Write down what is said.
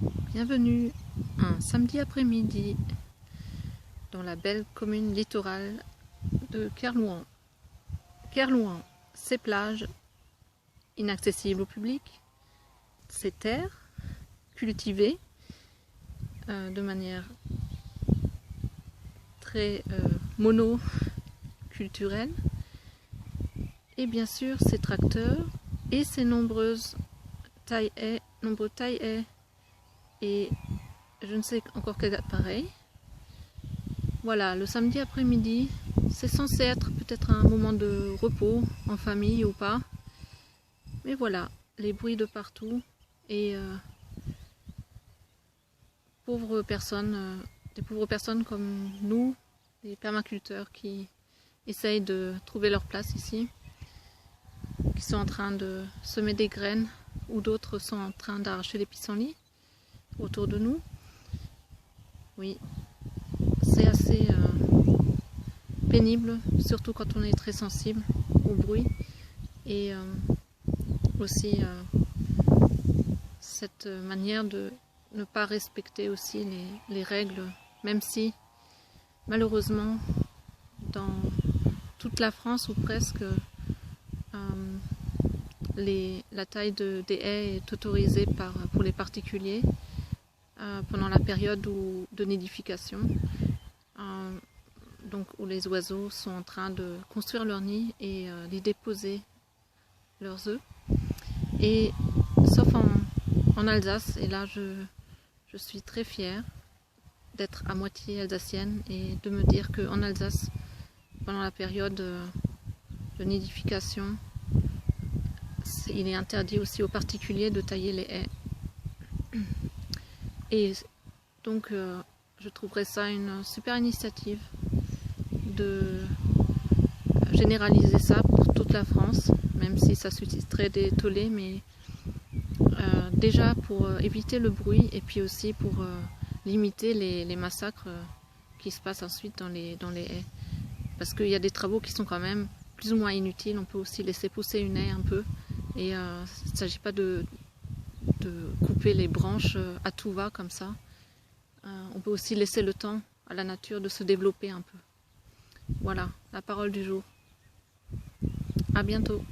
Bienvenue un samedi après-midi dans la belle commune littorale de Kerlouan. Kerlouan, ses plages inaccessibles au public, ses terres cultivées de manière très monoculturelle, et bien sûr ses tracteurs et ses nombreux taille-haies et je ne sais encore quel appareil. Voilà, le samedi après-midi, c'est censé être peut-être un moment de repos en famille ou pas. Mais voilà, les bruits de partout et des pauvres personnes comme nous, des permaculteurs qui essayent de trouver leur place ici, qui sont en train de semer des graines ou d'autres sont en train d'arracher les pissenlits autour de nous. Oui, c'est assez pénible, surtout quand on est très sensible au bruit et aussi cette manière de ne pas respecter aussi les règles, même si malheureusement dans toute la France ou presque la taille des haies est autorisée pour les particuliers pendant la période de nidification, donc où les oiseaux sont en train de construire leur nid et d'y déposer leurs œufs. Et sauf en Alsace, et là je suis très fière d'être à moitié alsacienne et de me dire qu'en Alsace, pendant la période de nidification, il est interdit aussi aux particuliers de tailler les haies. Et donc je trouverais ça une super initiative de généraliser ça pour toute la France, même si ça susciterait des tollés, mais déjà pour éviter le bruit et puis aussi pour limiter les massacres qui se passent ensuite dans les haies. Parce qu'il y a des travaux qui sont quand même plus ou moins inutiles. On peut aussi laisser pousser une haie un peu et il ne s'agit pas de couper les branches à tout va comme ça. On peut aussi laisser le temps à la nature de se développer un peu. Voilà, la parole du jour. À bientôt.